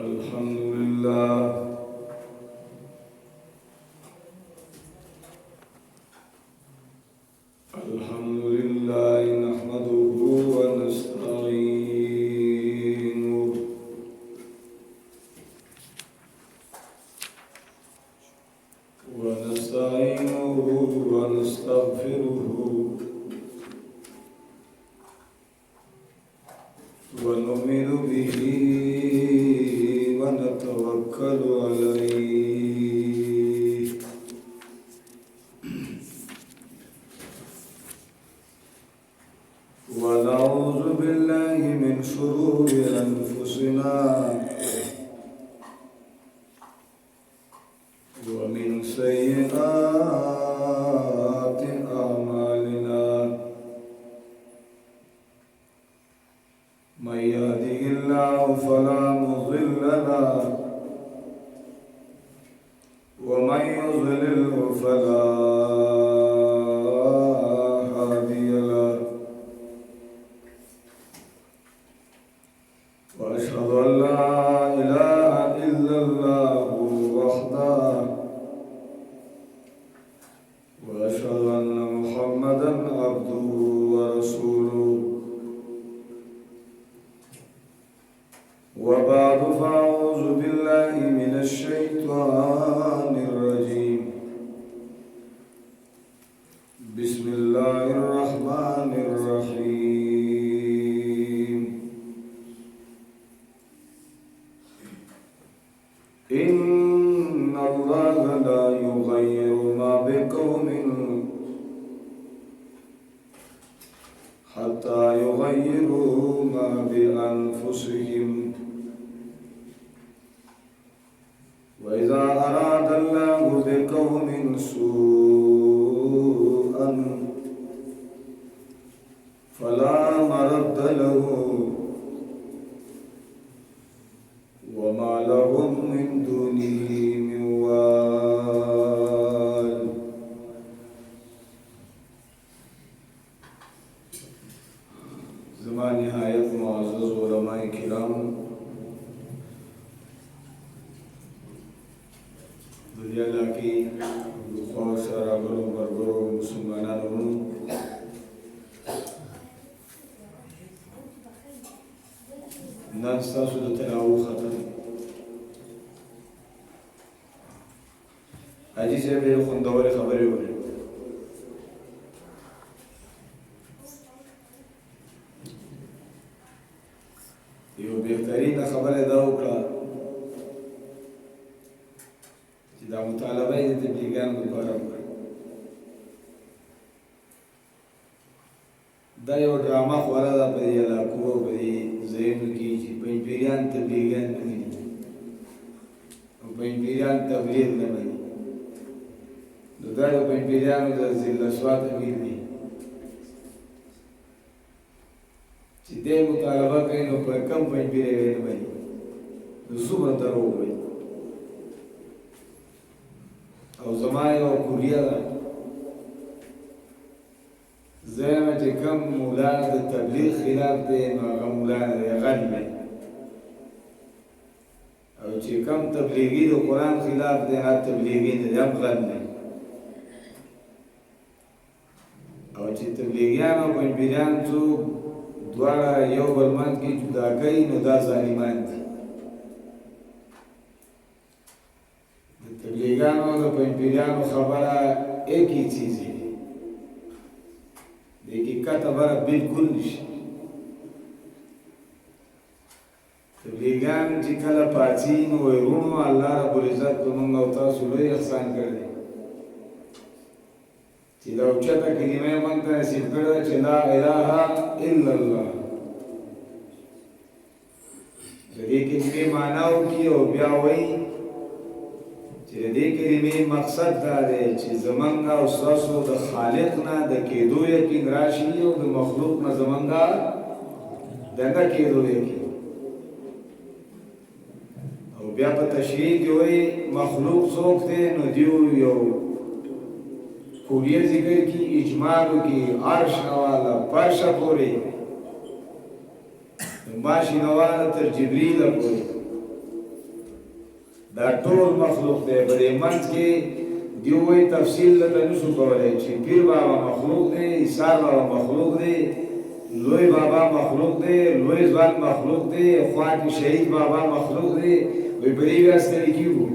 अल्हम्दुलिल्लाह अल्हम्दुलिल्लाह नहमदुहु व नस्तईनुहु व नस्तगफिरुहु व नुमिनु बिही व नतवक्कलु अलैहि ونعوذ بالله من شرور أنفسنا ومن سيئات أعمالنا من يهده الله فلا مضل له ومن يضلل فلا وأشهد أن لا إله إلا الله وحده وأشهد أن محمدا عبده ورسوله وبعد فأعوذ بالله من الشيطان الرجيم بسم الله الرحمن الرحيم إن الله لا يغير ما بقوم حتى يغيروا ما بأنفسهم وإذا أراد الله بقوم سوءا فلا مرد له وما لهم من دونه من وال زمان نهایت معزز علماء کرام دنیا لاکی خواہ سراغلو برگرو مسلمانانو نن ستاسو د تلاوت ختم حاجی صاحب ډېرې خوندورې خبرې وکړې یو بهترینه خبره دا وکړه چې دا مطالبه یې د تبلیغیانو لپاره وکړه دا یو ډرامه خوره ده په دې علاقو او په دې ځایونو کې چې پنځپیریان تبلیغیان نه ویني او پنځپیریان تبلیغ نه ویني نو دا یو پنځپیریانو د ذلسوات امیر دی چې دې مطالبه کوي نو په کم پنځپیری نه ویني نو څومره دروغ وایي او زما یو کوریه ده زیمه چې کم مولا د تبلیغ خلاف دی نو هغه مولا نه دی غل دی او چې کم تبلیغي د قرآن خلاف دی هغه تبلیغي نه دی هم غل دی او چې تبلیغیان او پنځپیریان څوک دواړه یو بل منځ کې جدا کوي نو دا ظالمان دي د تبلیغیانو او د پنځپیریانو خبره ایک ہی چیز ہے لیکن خبره بالکل نشي تبلیغیان چې کله پاڅي نو وایي ورونو الله رب العزت په موږ او تاسو لوی احسان کړی چې دا اوچته کلمه موږ ته نصیب کړې چې لا اله الا الله د دې کلمې معنا وکړي او بیا وایي چې د دې کلمې مقصد دا دی چې زمونږ او ستاسو د خالق نه د کېدو یقین راشي او د مخلوق نه زمونږ د نه کېدو یقین او بیا په تشریح کې وایي مخلوق څوک دی نو دیو یو کوریه ذکر کی اجمالو کی عرش نوالا فرش پوری ماشی نوالا تر جبریل پوری دا ټول مخلوق دی. په دې منځ کې دی وایي تفصیل دلته نشو کولی چې پیر بابا مخلوق دی، ایثار بابا مخلوق دی، لوی بابا مخلوق دی، لوی ځوان مخلوق دی، خوا کې شهید بابا مخلوق دی. وایي په دې بیا ستړي کېږو.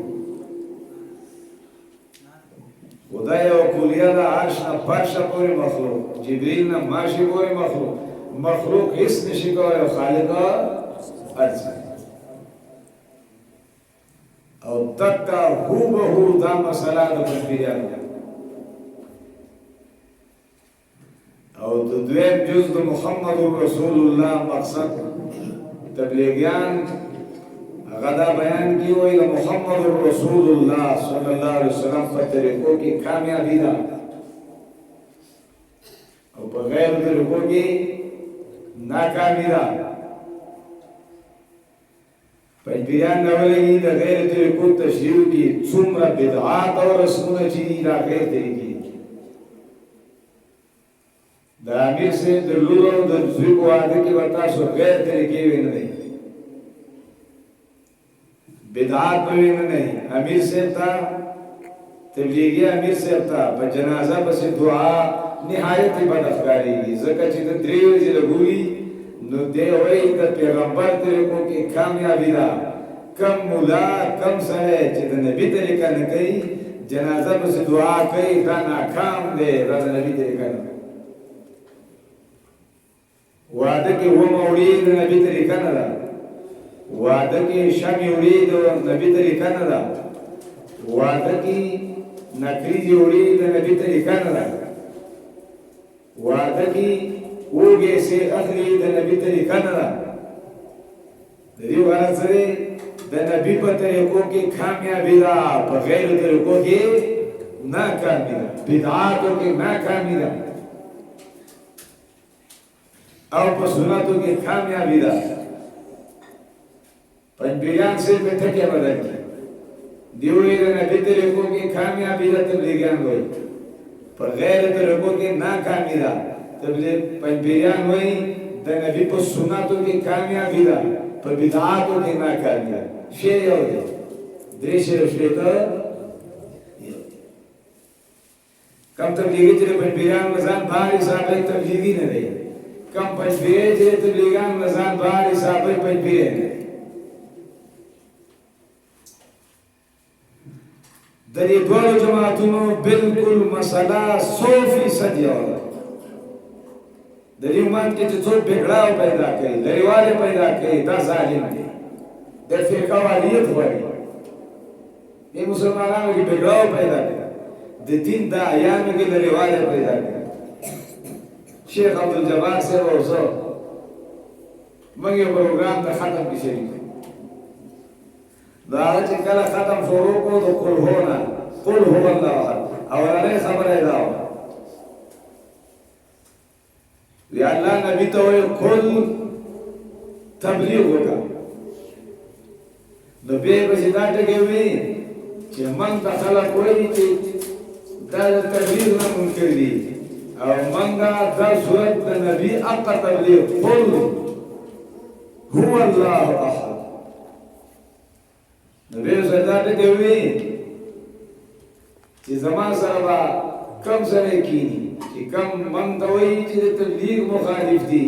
خدا یو کلیه ده، عرش نه فرشه پورې مخلوق، جبریل نه ماشي پورې مخلوق. مخلوق هیڅ نشي کولی او خالق هر څه. او تکا هوبهو دا مسله د پنځپیریانو ده. او د دویم جز د محمد رسول الله مقصد تبلیغیان هغه دا بیان کی وایي د محمد رسول الله صلی الله علیه وسلم په طریقو کې کامیابی ده او په غیر طریقو کې ناکامی ده. پنځپیریان راولګي د غیر طریقو تشریح کې څومره بدعات او رسمونه چې دي دا غیر طریقې د امیر صاحب د لور او د زوی په واده کې به تاسو غیر طریقې وینئ، بدعات به وینئ. امیر صاحب ته تبلیغي امیر صاحب ته په جنازه پسې دعا نهایت بد ښکارېږي، ځکه چې د درې ورځې لګوي نو دی وایي د پیغمبر طریقو کې کامیابي ده. کم مولا کم سړی چې د نبي طریقه نه کوي جنازه پسې دعا کوي دا ناکام دی، دا د نبي طریقه نه. واده کې وړي د نبي طریقه نه ده، واده کې شمې وړي د نبي طریقه نه ده، واده کې نکریزې وړي د نبي طریقه نه ده، واده کې اوږې سې اخلي د نبي طریقه نه ده. د دې غرض څه دی؟ د نبي په طریقو کې کامیابي ده، په غیر طریقو کې ناکامي ده، بدعاتو کې ناکامي ده او په سنتو کې کامیابي ده. پنځپیریان صرف ټکي بدل کړي، دی وایي د نبي طریقو کې کامیابي ده، تبلیغیان وایي په غیر طریقو کې ناکامي ده. پنځپیریان وایي د نبي په سنتو کې کامیابي ده، په بدعاتو کې ناکامي ده. شی یو دی، درې شپېته کم تبلیغي چې د پنځپیریانو ځان بار حسابه تبلیغي نه دی، کم پنځپیری چې د تبلیغیانو ځان بار حسابه پنځپیری نه دی. د دې دواړو جماعتونو بالکل مسله 100% یو ده. د دې امت کې چې څوک بګړاو پیدا کوي، لرېوالی پیدا کوي، دا ظالم دی، د فرقه والیت غواړي. دې مسلمانانو کې بګړاو پیدا کوي، د دین د ایامو کې لرېوالی پیدا کوي. شیخ عبدالجبار صاحب او زه موږ یو پروګرام د ختم کې شریک وو. دا هغه چې کله ختم شروع کړو د قل هو نه، قل هو الله احد، اولنۍ خبره یې دا وه وی الله نبی ته وایي قل تبلیغ وکړه. نو بیا یې پسې دا ټکي وي چې موږ ته خلک وایي چې دا د تبلیغ نه منکر دي او موږ دا صورت د نبي حقه تبلیغ قل هو الله احد. نو بیا یې دا ټکي وي چې زما سره به کم سره کینی چې کم من ته وایي چې د تبلیغ مخالف دي،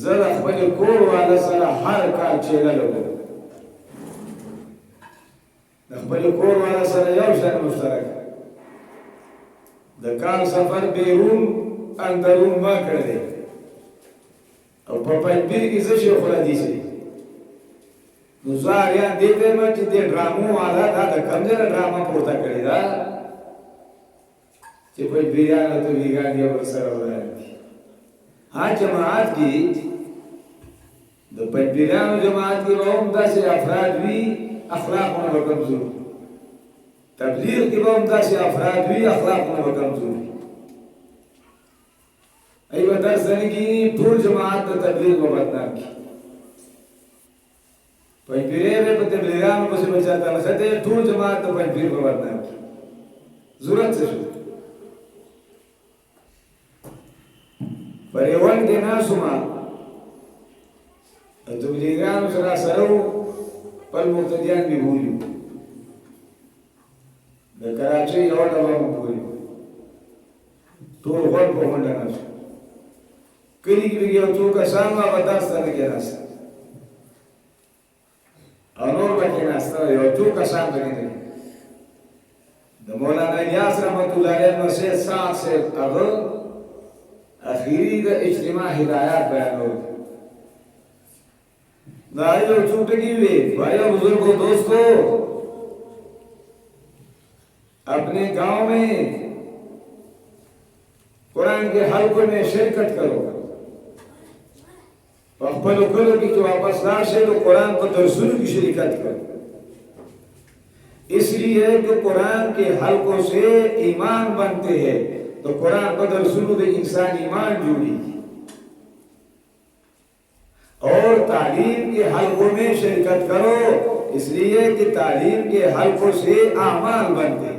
زه د خپل کور والا سره هر کال چیله لګوم، د خپل کور والا سره یو شان مشترک، د کال سفر بیرون اندرون ما کړی دی. او په پنځپیر کې زه شیخ الحدیث یم. نو زه اریان دې ته یم چې دې ډرامو والا دا د کوم ځای نه ډرامه پورته کړې ده چې پنځپیریان او تبلیغیان یو بل سره ولاړ دي. ها جماعت کې د پنځپیریانو جماعت کې به هم داسې افراد وي اخلاقونه به کمزور، تبلیغ کې به هم داسې افراد وي اخلاقونه به کمزور. ای به درس نه کېږي، ټول جماعت د تبلیغ به بدنام کړي. پنځپیری به په تبلیغیانو پسې به چاته نښتې، ټول جماعت د پنځپیر به بدنام کړي. ضرورت څه شو؟ پریوان کې ناسو ما د تبلیغیانو سره سره وو، خپل مقتدیان مې بولیو. د کراچۍ یوه ډبه مو پورې ټول غوړ په غونډه ناست کلي کې یو څو کسان وو هغه درس ته نه کېناستل او نور به کېناسته یو څو کسان پکې نه د مولانا الیاس رحمت الله علیه مسجد سعد صاحب هغه اخیری د اجتماع هدایات بیانول دا یو څو ټکي وي بھائیو بزرگوں دوستو अपने गांव में कुरान के हल्कों में शिरकत करो पखपलो करो कि जो वापस लाशे तो कुरान को दरसूल की शिरकत करो इसलिए कि कुरान के हल्कों से ईमान बनते हैं तो कुरान को दरसूल में इंसान ईमान जुड़ी और तालीम के हल्कों में शिरकत करो इसलिए कि तालीम के हल्कों से आमाल बनते हैं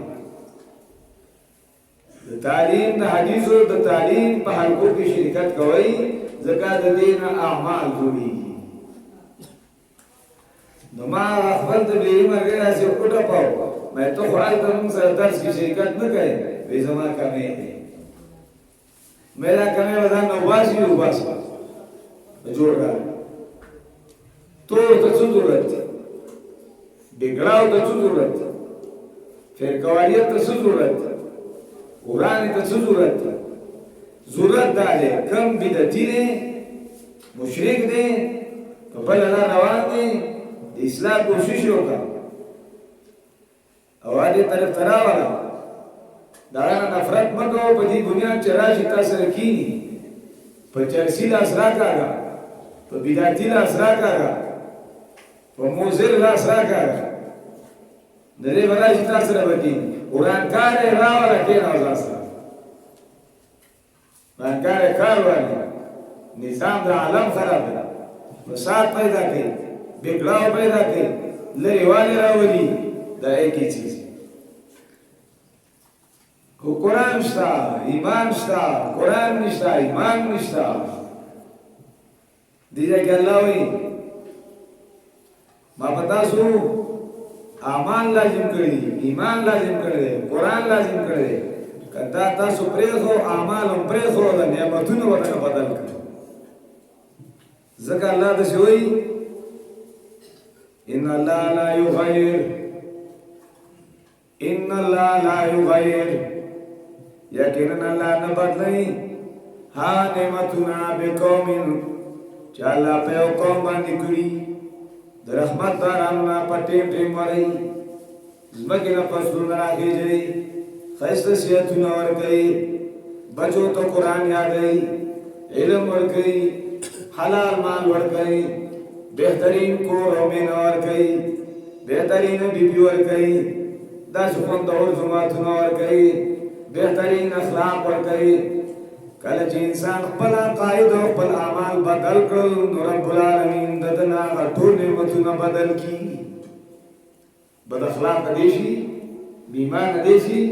तालीम द हदीसो द तालीम पे हल्कों की शिरकत कोई ज़कात देना आमाल जुड़ी नमा अखबार तबलीग मगर ऐसे उठा पाओ मैं तो ख्वाल तुम दर्स की शिरकत न करे बेजमा कमे मेरा कमे वजन नवासी उबास जोड़ रहा तो जरूरत बिगड़ाओ तो जरूरत फिर कवारियत तो जरूरत قرآن ته څه ضرورت دا دی کم بدعتي دی مشرک دی په بله لار روان دی د اصلاح کوشش وکړه او هغې طرف ته راوله د هغه نه نفرت مه کوه په دې بنیاد چې راشي تا سره کښېني په چرسي لاس راکاږه په بدعتي لاس راکاږه په موزر لاس راکاږه د دې به راشي تا سره به کښېني قرآنکار راوله کېنه ځان سره قرآنکار کار والی نظام د عالم خراب دی فساد پیدا کوي بګړاو پیدا کوي لرې والي راولي دا ایک ہی چیز کو قرآن شته ایمان شته قرآن نشته ایمان نشته دې ځای کې الله وایي ما په تاسو امان لازم کړی ایمان لازم کړی قرآن لازم کړی کدا تاسو پرېږو اعمال هم پرېږو د نعمتونو ورته بدل کړي ځکه الله داسې وایي ان الله لا یغیر یقینا الله نه بدلوي ها نعمتونه بقوم چې الله په یو قوم باندې کړي د رحمت بارانونه په ټیم ټیم وري ځمکې نه فصلونه راخېږي ښایسته صحتونه ورکوي بچو ته قرآن یادوي علم ورکوي حلال مال ورکوي بهترین کور او مینه ورکوي بهترین بیبي ورکوي داسې خوندور جوماتونه ورکوي بهترین اخلاق ورکوي کله چې انسان خپل عقاید او خپل اعمال بدل کړل نو رب العالمین ددنا ټول نعمتونه بدل کی بد اخلاق دی شي بیمار دی شي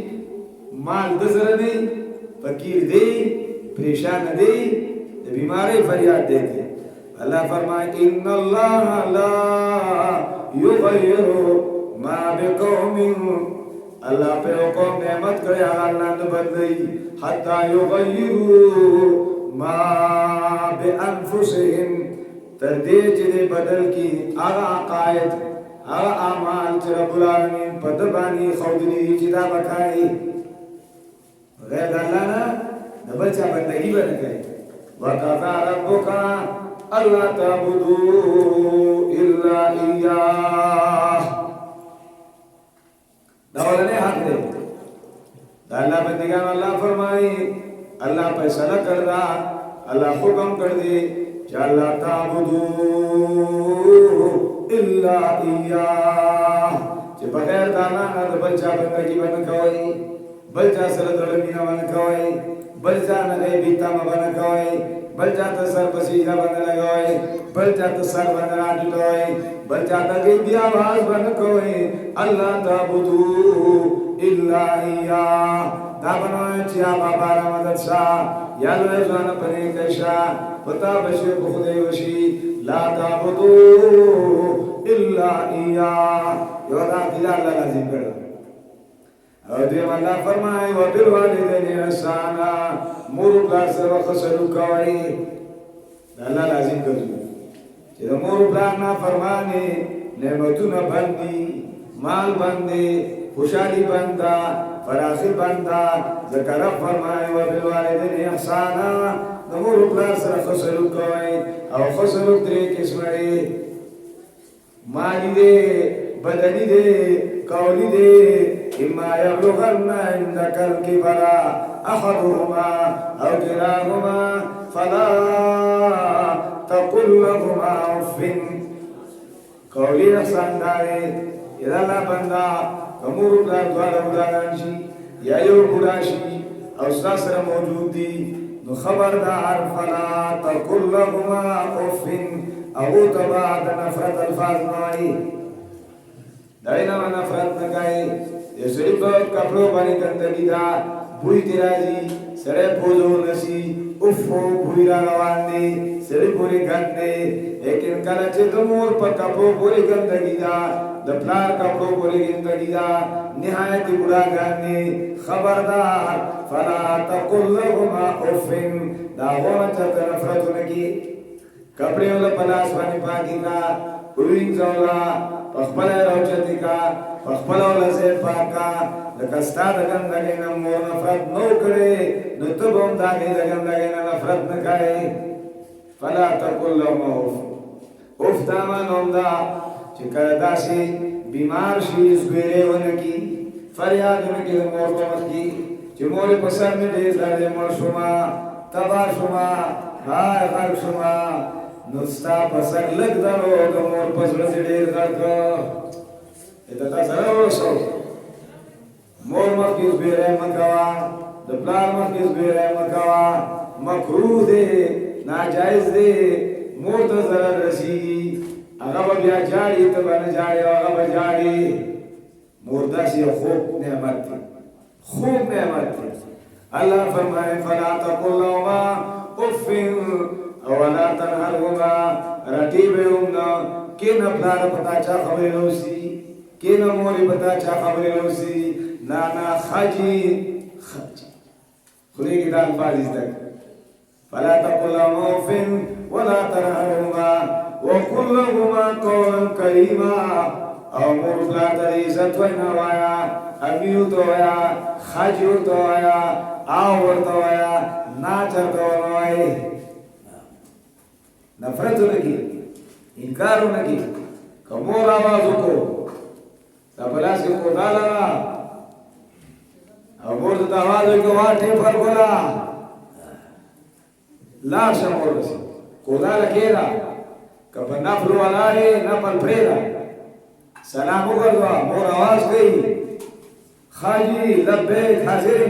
مال د زره دی فقیر دی پریشان دی د بیماری فریاد دی الله فرمائے ان الله لا یغیر ما بقوم الله په قوم نعمت کړی هغه الله نه بدلی حتا یغیروا ما بانفسهم تر دې چې بدل کی هغه عقاید هغه اعمال چې رب العالمین په د باندې خودنی چې دا وکړي غیر الله نه د بل چا بندګي باندې کوي وقضى ربك الا تعبدوا الا اياه داولنے حق دے دا اللہ بندگان اللہ فرمائی اللہ فیصلہ کردہ اللہ حکم کردے کہ اللہ تعبدو الا ایاہ کہ بغیر دانا نہ دا بلچہ بندگی بن کوئی بلچہ سردرمی نہ بن کوئی بلچہ نہ غیبیتا میں بن کوئی بلچہ تسر بسیجہ بن لگوئی بلچہ تسر بن راٹھوئی بلچہ تغیبی آواز بن کوئی اللہ تعبدو الا ایاہ دا بنوئے چیا بابا رمضت شاہ یا لوئے زوان پنے کشا پتا بشی بخدے وشی لا تعبدو الا ایاہ یو دا دلہ اللہ لازم کرو او دیم اللہ فرمائے وبالوالدین احسانا مور پلار سره ښه سلوک کوئ الله لازم ګرځو چې د مور پلار نافرماني نعمتونه بندي مال بندي خوشحالي بنده فراخي بنده ځکه رب فرمائے وبالوالدین احسانا د مور پلار سره ښه سلوک کوئ او ښه سلوک درې قسمه دی مالی دی بدنی دی قولی دی اما یبلغن عندك الكبر احدهما او كلاهما فلا تقل لهما اف قولی احسان داري اذا لا بندا کمور پلار دوار بوداران شي یا یو بودا شي او ستا سره موجود دي نو خبردار فلا تقل لهما اف او تبا د نفرت الفاظ نوائي دائنا و نفرت نکائی یہ سڑی پر کپڑوں بانی گندگی دا بوئی تیرازی سڑے پوزو نسی افو بوئی را روان دی سڑی پوری گند دی لیکن کلچے دمور پر کپڑوں پوری گندگی دا دپلار کپڑوں پوری گندگی دا نہایتی بڑا گندی خبردار فلا تقل لهما افن دا غونا چرتا نفرتو نکی کپڑے والا پلاس بانی پاکی کا اوین زولا پخپلا روچتی کا پخپلا والا زیر پاکا لکستا دا گندگی نمور نفرت نو کرے نو تب هم داگی دا گندگی نفرت نکائے فلا تقل لهم اف اف دامان هم دا چکر داسی بیمار شی زگویرے ونکی فریاد ونکی دا مور پمت کی چی موری پسر میں دیز دارے مر شما تبا شما ہائے غرق شما نستا پسر لگ دارو دا مور پس رسی دیر غرق اتتا سر رسو مور مخیز بیرے مکوا دا پلار مخیز بیرے مکوا مکروه دے ناجائز دے مور تا ضرر رسیگی اغا بیا جاڑی تبا نجاڑی اغا جاڑی مردہ سی خوب نعمت تھی خوب نعمت تھی اللہ فرمائے فلا تقل لهما اف ولا تنهرهما رتیبے امنا کین پلار پتا چا خبری لوسی کین موری پتا چا خبری لوسی نانا خاجی خلی کی دان بازی تک فلا تقل لهما اف ولا تنهرهما وقل لهما قولا كريما او مور پلار تر عزت وینا وایا امیو تو وایا خاجو تو وایا آور تو وایا ناچر تو وایا نفرت لگی انکار لگی کمور آوازو کو تبلاس کے خدا لگا او مور تو آوازو کو واٹے پر بولا لاش مور بسی خدا لگیرا کب نفل والا ہے نفل پریدا سلام اگردوا مور آواز گئی خاجی لبیک حاضر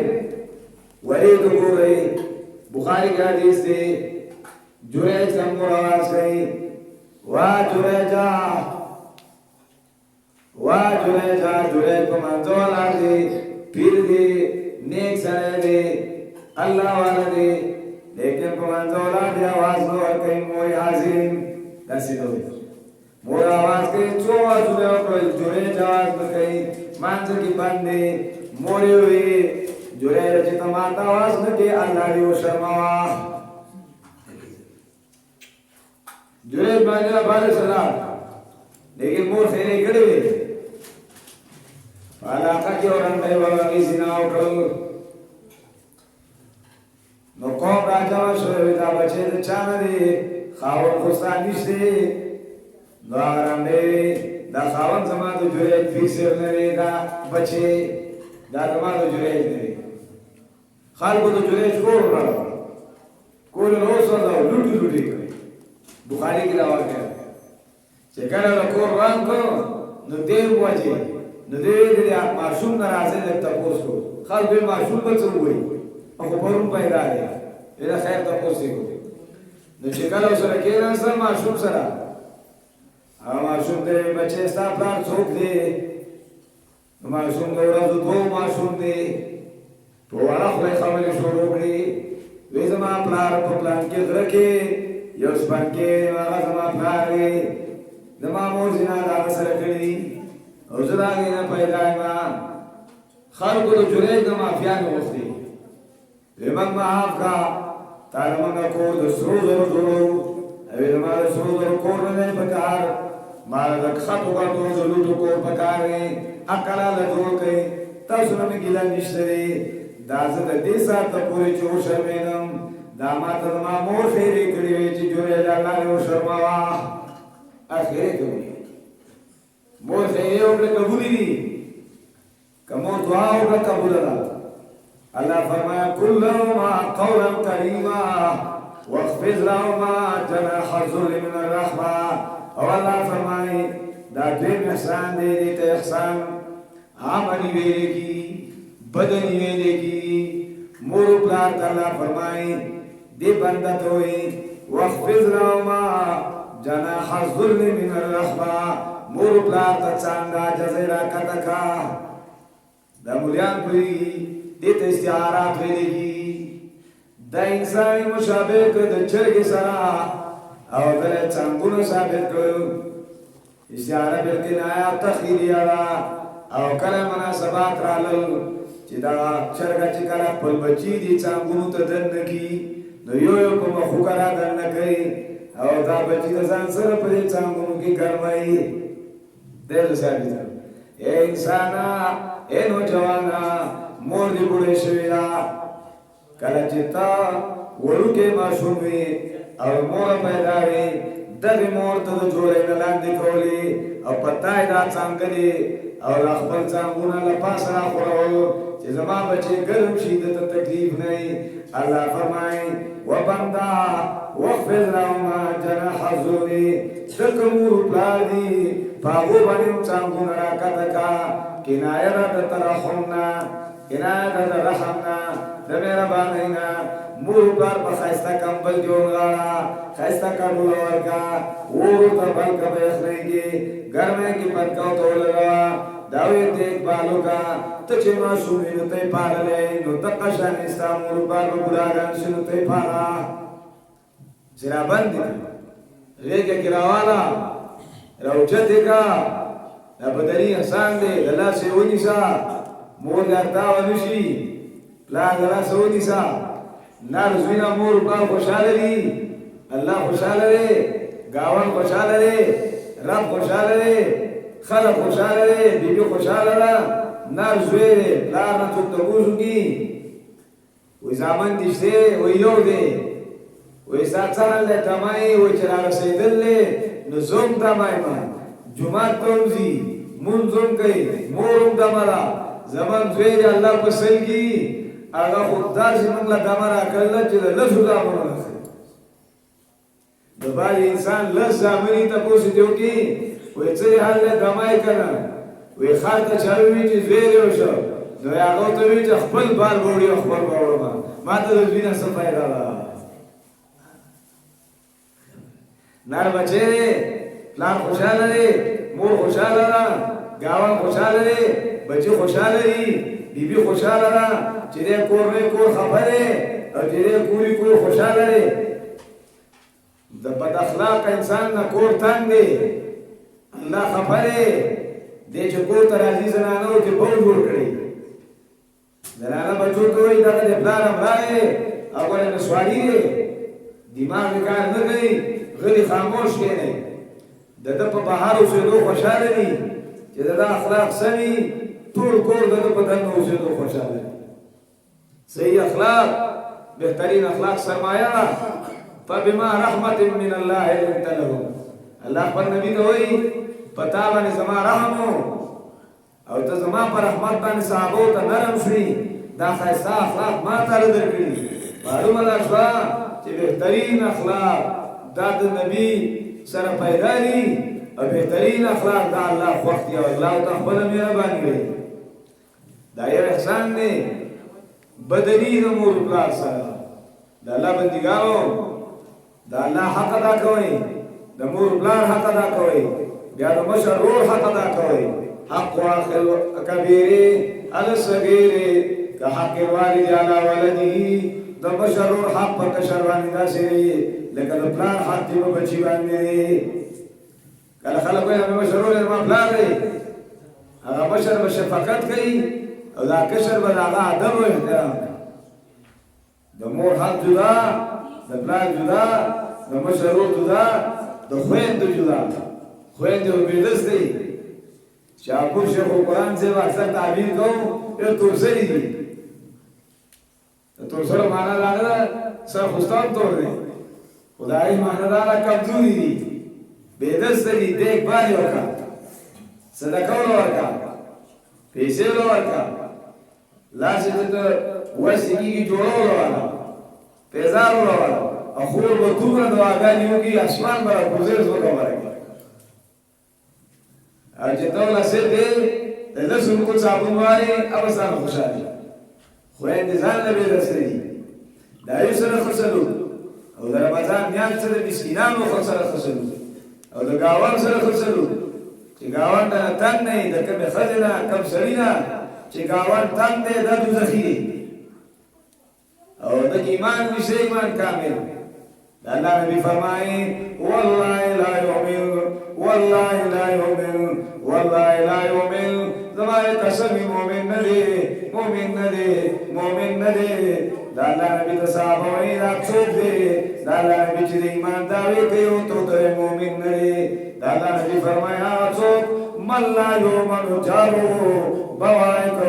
ولید کو رہی بخاری کا حدیث دے جریج کا مور آواز گئی جریج کو منزو والا دے پیر دے نیک سرے دے اللہ والا دے لیکن کو منزو والا دے آواز نو کہیں موری حاضرین دسی دو مور آواز کئی چو آزو جریج آواز نکئی مانزو کی بندے موری ہوئی جریج چیتا ماتا آواز نکی اللہ دیو شرموا جریج بانجا بارے سلام لیکن مور خیرے کڑے ہوئے علاقہ کی اور اندھے بابی سناو کرو نو قوم راجہ شروع دا بچے دا چانا دے خاون خستان نشتے نو آرام دے دا خاون زمان دو جریج فیسر نرے دا بچے دا زمان دو جریج نرے خالقو دو جریج کور رہا کور روز دا لوٹی لوٹی کرے بخاری کی دعوات ہے چکر دا کور ران کو نو دیر بواجے نو دیر دیر معصوم نرازے لگتا پوس کو خالق بے معصوم بچے ہوئی اخو پرون پیدا ہے اینا خیر تا پوس کو نو چکر او سر کیران سر معصوم سرا معصوم دے بچے ستا پلان سوک دے معصوم دے رضو دو معصوم دے تو عرق لے خبری شروع کری وی زمان پلار پلان کے درکے یوس پان کے واغا زمان پلارے زمان مور زنا دا سر کری او زداگی نا پیدا ایما خلقو د جریج د مافیانو غوښتي زموږ معاف کا تا زموږ کور د سرو زرو جوړو اوی زما د سرو زرو کور نه دی پکار ما د خطو غټو د لوټو کور پکار دی عقل له جوړ کړي تاسو نه ګیله نشته دی دا زه د دې ساعته پورې چې وشرمېدم دا ما ته زما مور خیرې کړې وې چې جوړېد الله یې وشرموه اخرې کوي مور خیرې وکړه قبولې دي که مور دعا وکړه قبوله ده الله فرمایا قل لهما قولا کریما واخفض لهما جناح الذل من الرحمه او الله فرمایي دا دویم احسان دی دې ته احسان عملي ویلې کی بدنی ویلې کی مور پلار ته الله فرمایي دې بنده ته وایي واخفض لهما جناح الذل من الرحمه مور پلار ته څنګه جزیرا کتکا دا مولیان پوری دیتا استعارات ویلگی دا انسانی مشابه که دا چرگ سرا او دل چنگون ثابت کرو استعاره بلکن آیا تخیری را او کل مناسبات رالل چی دا چرگا چی کلا پل بچی دی چنگونو تا دن نکی نو یو پا مخو کرا دن نکی او دا بچی دا زن سر پا دی چنگونو کی گرمائی دل ثابت کرو اے انسانا اے نوجوانا مور دی بوڑے شوی دا کله چې تا وړوکې ماشوم وي او مور پیدا وي دغې مور ته د جوړې نه لاندې کولې او پتا یې دا څانګلې او لا خپل څانګونه له پاسه راخورول چې زما بچې ګرم شي دته تکلیف نه وي الله فرمایي وبندا واخفض لهما جناح الذل دکه مور پلار دي په هغو باندې څانګونه راکته کا کنایه ده د ترحم نه کنایه ده د رحم نه د مهربانۍ نه مور پلار په ښایسته کمبل کې ونغاړه ښایسته کډوله ورکړه اور ته بلکه به یخنۍ کې ګرمۍ کې پتکو ته ولګوه دا ویې دیکبال وکړه ته چې ماشوم وي نو ته یې پاللی نو دقه شانې ستا مور پلار به بوډاګان شي نو ته یې پاله چې رابندې کړه غېږه کې راواله راوچتې کړه دا بدني احسان دی د لاسه یې ونیسه مور دې ارتاوه نه شي پلار د لاسه ونیسه نر زوینه مور پلار خوشحاله دي الله خوشحاله دی ګاونډ خوشحاله دی رب خوشحاله دی خلق خوشحاله دی بیبي خوشحاله ده نر زوی دی پلار نه څوک تپوس وکړي وایي زامن دې شته وایي یو دی وایي ستا څه حال دی تمایي وایي چې رارسېدل دی نو زه هم تمه یم جومات ته هم ځي مونځ هم کوي مور هم دمه ده زمن زوی دی الله په سل کي هغه خو داسې موږ له دمه راکړله چې د لسو زامنو نه ښه د بعض انسان لس زامن یې تپوس دې وکړي وایي څه حال دی دمه یې که نه وایي ښار ته چا ووي چې زوی دی وشو نو هغه ورته وایي چې خپل بار به وړي او خپل به وړمه ما ته د زوی نه څه فایده ده نر بچی دی پلار خوشحاله دی مور خوشحاله ده ګاونډ خوشحاله دی بچی خوشحاله دي بیبي خوشحاله ده چې دی کور دی کور خفه دی او چې دی کوري کور خوشحاله دی د بد اخلاقه انسان نه کور تنګ دی الله خفه دی دی چې کور ته راځي زنانه چې بو جوړ کړي زنانه بچو ته وایي دغه د پلار امرا دی او ګوره نسواري دی دماغ یې کار نه کوي غلی خاموش کېنی د ده په بهر اوسېدو خوشحاله دي چې د ده اخلاق سمي ټول کور د ده په دننه اوسېدو خوشحاله دي صحیح اخلاق بهترین اخلاق سرمایه ده فبما رحمت من الله لنت لهم الله پر نبی ته وایي په تا باندې زما رحم او ته زما په رحمت باندې صحابو ته نرم شوي دا ښایسته اخلاق ما تاله درکړي معلومه ده شوه چې بهترین اخلاق دا د نبی سره پیدا دي او بهترین اخلاق دا الله خوښ دي او الله ته خپله مهرباني کوي دا یو احسان دی بدني د مور پلار سره د الله بندګانو د الله حق ادا کوئ د مور پلار حق ادا کوئ بیا د مشر ورور حق ادا کوئ حق واخل کبیرې علی الصغیرې که حق الوالد علی ولده د مشر ورور حق په کشر باندې داسې لکه د پلار حق دی په بچي باندې کله خلک وایي مشر ورور زما پلار دی هغه مشر به شفقت کوي او دا کشر به د هغه ادب او احترام کوي د مور حق جدا د پلار جدا د مشر ورور جدا د خویندو جدا خویندې امیدس دی چې یعقوب شیخ القرآن صاحب اکثر تعبیر کوو یو تورسري دي د تورسرو معنا دا نه ده سر خوستان تور دی خو د هغې معنا دا ده کمزوري دي بېدسته دي دیکبال یې وکړه صدقه ورله ورکړه پیسې ورله ورکړه لاس یې ته وس یې کېږي جوړولو والا پیزار ورله والا او خور به دومره دعاګانې وکړي اسمان به راکوزېر ځمکه ورکړي او چې ته ولسې دی د لسو روپو صابون وارې او ځان خوشحالي خویندې ځان له بېدسته دي د ایو سره ښه سلوک او د رمضان میاشت سره د مسکینانو سره ښه سلوک او د ګاونډ سره ښه سلوک چې ګاونډ نه تنګ نه وي د کمې ښځې نه کم سړي نه چې ګاونډ تنګ دی دا دوزخي دی او د ایمان نشته ایمان کامل د الله نبي فرمایي والله لا یؤمن والله لا یؤمن والله لا یؤمن زما قسم مؤمن نه دی مؤمن نه دی مؤمن نه دی د الله نبي د صحابه وایي دا څوک دی د الله نبي چې د ایمان دعوې کوي او ته مؤمن نه دی د الله نبي فرمایي هغه څوک من لا یؤمن جارو بوایکه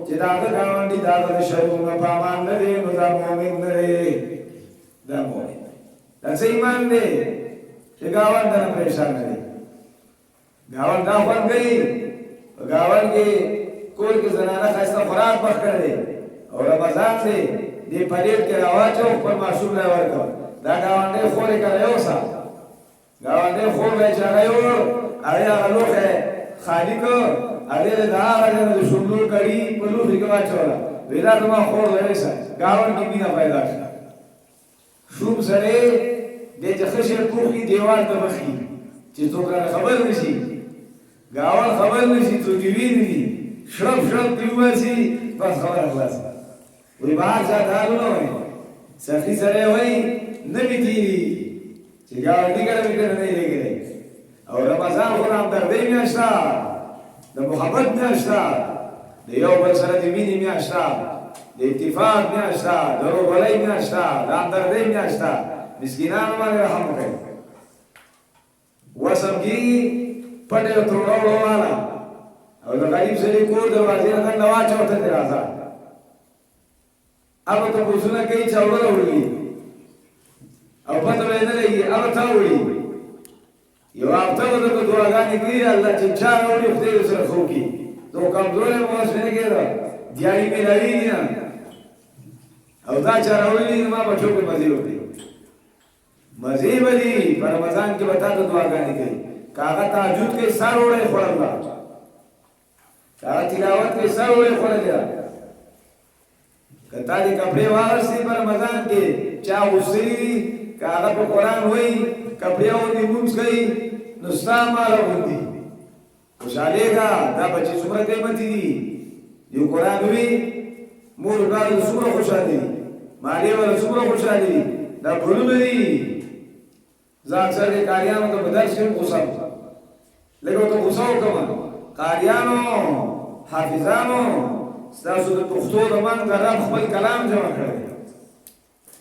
چې دا هغه ګاونډي د هغه د شرونو په امان نه دی نو دا مؤمن نه دی دا مؤمن دا څه ایمان دی چې ګاونډ نه پریشان نه دی ګاونډ دا خوند کوي په ګاونډ کې کور کې زنانه ښایسته خوراک پخ کړی او رمضان دی دې پلیټ کې راواچو خپل ماشوم له ورکړه دا ګاونډی خورې کړی اوسه ګاونډی خور به چې هغه یوړ هغې هغه لوښی خالي کړ هغې د هغه ځای نه د شونډو کړي په لوښي کې واچوله وایي دا زما خور له یوسه ګاونډ کې مینه پیدا شوه شوم سړی دی چې ښه شی پوښي دیوال ته مخکي چې څوک رانه خبر نه شي ګاونډ خبر نه شي څوک یې ویني شرب شرب پرې وباسي بس خبره خلاصه وایي بهر چا ته حالونه وایي سخي سړی وایي نه مې تېري چې ګاونډي کله مې کله نه یې لګېدی او رمضان خو د همدردۍ میاشت ده د محبت میاشت ده د یو بل سره د مینې میاشت ده د اتفاق میاشت ده د ورورولۍ میاشت ده د همدردۍ میاشت ده مسکینانو باندې رحم وکړئ وسم کېږي پټ یو تروړه والا او د غریب سړي کور دروازې نه دننه واچوه ته دې راځه هغه تپوسونه کوي چې اوړه راوړي او پته به یې نه لګي هغه تا وړي یو هفته به درته دعاګانې کوي الله چې چا راوړي خدای دې سره ښه وکړي نو کمزوری مو اوس نه کېده دیاري مېلاوېږي نه او دا چا راوړي نو ما بچو کې مزې وکړي مزې به دي په رمضان کې به تا ته دعاګانې کوي که هغه تهجد کوي سر وړی خوړل ده که هغه تلاوت کوي سر وړی خوړلی ده که تا دې کپړې واغستې په رمضان کې چا غوستلي دي که هغه په قرآن وایي کپړې اغوندي لمونځ کوي نو ستا مال اغوندي خوشحالېږه دا بچې څومره قیمتي دي یو قرآن وي مور پلار یې څومره خوشحالې دي مالې والا څومره خوشحالې دي دا ګلونه دي زه اکثر دې قاریانو ته په درس کې غوسه لږ ورته غوسه وکړم قاریانو حافظانو ستاسو د پښتو د من د رب خپل کلام جمع کړی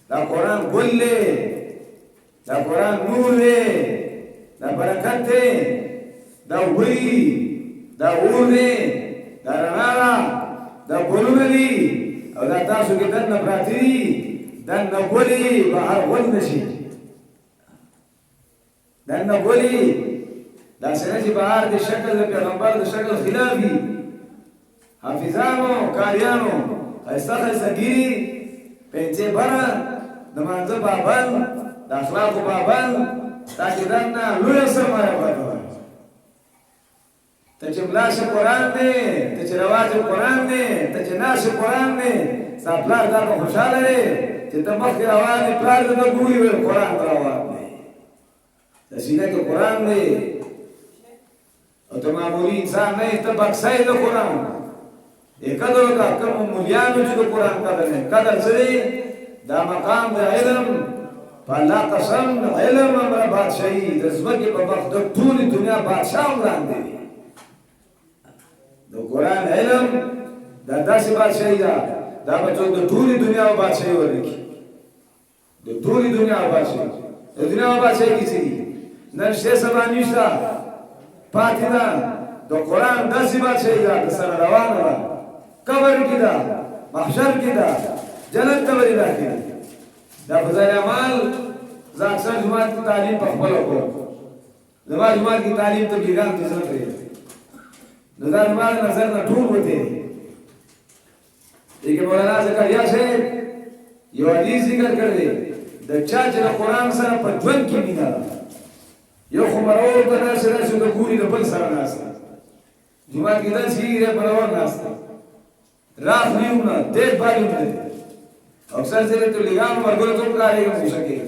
دا قرآن ګل دی دا قرآن نور دی دا برکت دی دا وړي دا اور دی دا رڼا ده دا ګلونه دي او دا تاسو کې دننه پراته دي دننه ګلې بهر ګل نه شي دننه ګلې داسې نه چې بهر د شکل د پیغمبر د شکل خلاف وي حافظانو قاریانو ښایسته ښایسته ګیري پنځې بره د مانځه پابند د اخلاقو پابند تا چې دننه لویه سرمایه پاته ته چې ملا شي قرآن دی ته چې رواج قرآن دی ته چې ناش قرآن دی ستا پلار دا به خوشحاله دی چې ته مخکې روان دی پلار ته ګوري وایي قرآن ته روان دی د سینه کې قرآن دی او ته معمولي انسان نه یې ته بکسه یې د قرآن یې قدر وکړه کومو مولیانو چې د قرآن قدر نه قدر څه دی دا مقام د علم په الله قسم علم امره بادشاهي د ځمکې په مخ د ټولې دنیا بادشاه وړاندې دی د قرآن علم دا داسې بادشاهي ده دا به څوک د ټولې دنیا بادشاهي ورکړي د ټولې دنیا بادشاهي د دنیا بادشاهي کې څه دي نن شته سبا نشته پاتې ده د قرآن داسې بادشاهي ده سره روانه ده قبر کې ده محشر کې ده جنت ته ورې داخلي دا فضایل اعمال زه اکثر جماعت کې تعلیم په خپله کوم زما جماعت کې تعلیم تبلیغان ته ضرورت دی نو دا زما د نظر نه ټول وته دي لیکن مولانا زکریا صاحب یو حدیث ذکر کړی دی د چا چې د قرآن سره په ژوند کې مینه ده یو خو مرور ته ناسته ده چې د ګوري د بل سره ناسته جماعت کې داسې کېږي دی برابر ناسته راخلي هم نه دیکھ بھال هم نه اکثر سره تبلیغانو مرګونو ته وکارېږم غوسه کوي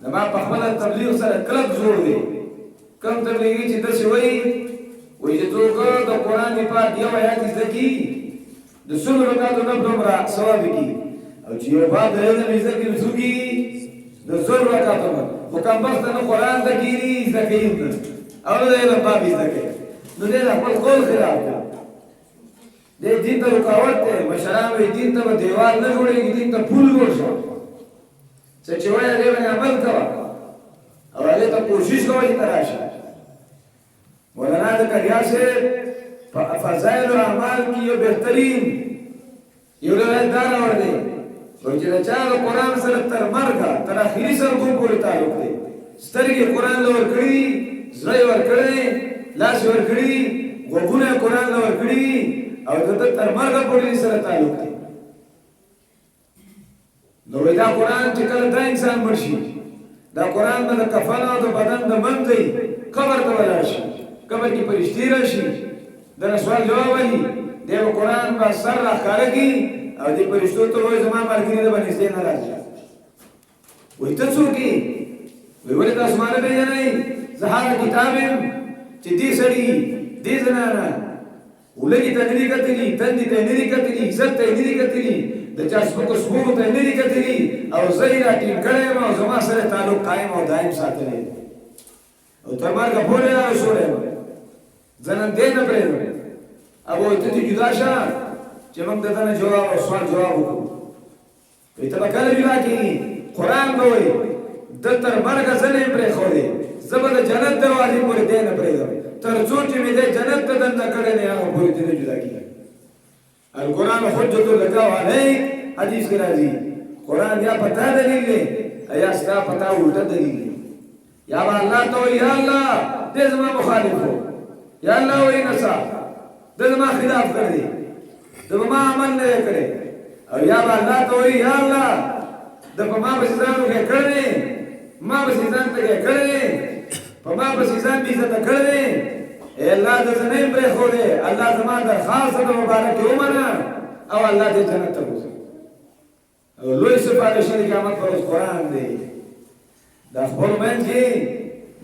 زما په خپله تبلیغ سره کلک زور دی کم تبلیغي چې داسې وایي چې څوک د قرآن پاک یو آیات زده کړي د سلو رکعاتو نه دومره ثواب کړي او چې یو باب د علم زده کړي نو څه کېږي د سلو رکعاتو نه خو کمبخته نه قرآن زده کړي زده کوي نه او نه د علم باب زده کوي نو دی د خپل قول خلاف دی دی دین ته رکاوټ دی مشران وایي دین ته به دیوال نه جوړېږي دین ته پول جوړ شه څه چې وایي هغې باندې عمل کوه او هغې ته کوشش کوه چې ته راشي مولانا زکریا صاحب په فضایل اعمال کې یو بهترین یو روایت دا راوړی وایي چې د چا د قرآن سره تر مرګه تر اخري سرګو پورې تعلق دی سترګې قرآن له ورکړي زړه یې ورکړی لاس یې ورکړي غوږونه یې قرآن له ورکړي او د ده تر مرګه پورې سره تعلق دی نو وایي دا قرآن چې کله دا انسان مړ شي دا قرآن به د کفن او د بدن د منځ قبر ته ولاړ شي قبر کې فرشتې راشي دنه سوال جواب وایي دی به قرآن به سر راښکاره کړي او دې فرشتو ته وایي زما ملګري ده به نږدې نه راځي وایي ته څوک یې وایي ولې تاسو ما نه پېژنئ زه هغه کتاب یم چې دې سړي دې زنانه ولګي ته نه دي کتلي تندې ته نه دي کتلي عزت ته نه دي کتلي د چا سپکو سپورو ته نه دي کتلي او زه یې راټینګ کړی یم او زما سره تعلق قایم او دایم ساتلی او تر مرګه پورې راسوړی یم زه نن دې نه پرېږدم او وایي ته دې جدا شه چې موږ د ده نه جواب او سوال جواب وکړو وایي ته به کله جدا کېږي قرآن به وایي ده تر مرګه زه نه یم پرېښودی زه به د جنت دروازې پورې دی نه پرېږدم تر څو چې مې دی جنت ته دنده کړی دی هغه پورې دې نه جدا کېږي القرآن حجة لك وعليك حدیث کې راځي قرآن یا پتا دلیل دی یا ستا پتا الټا دلیل دی یا به الله ته وایي یا الله دې زما مخالف و یا الله وایي نسا ده زما خلاف کړی ده به ما عمل نه دی کړی او یا به الله ته وایي یا الله ده په ما پسې ځان وکړې کړی ما پسې ځان ته کړی په ما پسې ځان بې عزته کړی اے الله دې زه نه یم پرېښودی الله زما درخواست د مبارکې ومنه او الله دې جنت ته بوځي او لوی سفارش د قیامت پر ورځ قرآن دی دا خپلو منځ کې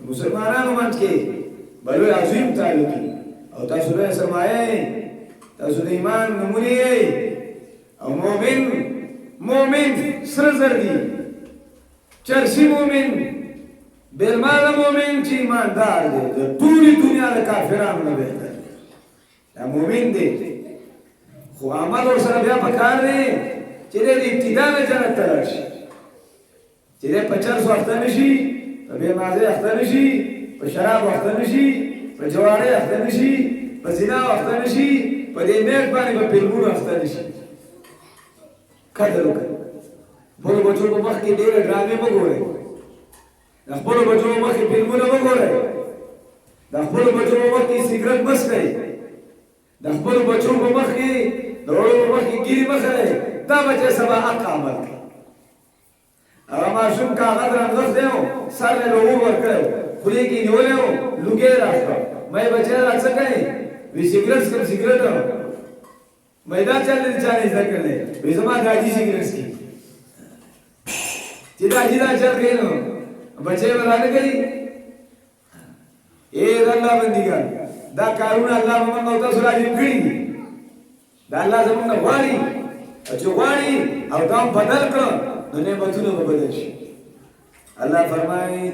مسلمانانو منځ کې به لوی عظیم تعلق وي او تاسو لویه سرمایه یې تاسو د ایمان نمونې یې او مؤمن سره زر دي چرسي مؤمن بیرماله مؤمن چې ایماندار دی د ټولې دنیا د کافرانو نه بهتر دا مؤمن دی خو عمل ورسره بیا پکار دی چې دی د ابتدا نه جنت ته لاړ شي چې دی په چرسو اخته نه شي په بېمازۍ اخته نه شي په شرابو اخته نه شي په جوارۍ اخته نه شي په زناو اخته نه شي په دې نیټ باندې په فلمونو اخته نه شي قدر وکړئ خپلو بچو په مخ کې ډېرې ډرامې مه ګورئ د خپلو بچو په مخ کې فلمونه مه ګورئ د خپلو بچو په مخ کې سګرټ مه څښئ د خپلو بچو په مخ کې د وړو په مخ کې ګیرې مه خلئ دا بچی سبا حق عمل کوي هغه ماشوم کاغذ رانغښتی دی سر یې له اور ورکړی خولې کې یې نیولی و لوګی یې راکړه ما یې بچی را څه کوې وایي سګرټ څښم سګرټ ما یې دا چل دی چا نه زده کړی وایي زما داجي سګرټ څښي چې داجي دا چل کوي نو بچی به دا نه کوي ای د الله بندګان دا کارونه الله به موږ او تاسو راجم کړي دي دا الله زموږ نه غواړي چې غواړي او دا بدل کړه نو نعمتونه به بدل شي الله فرمایي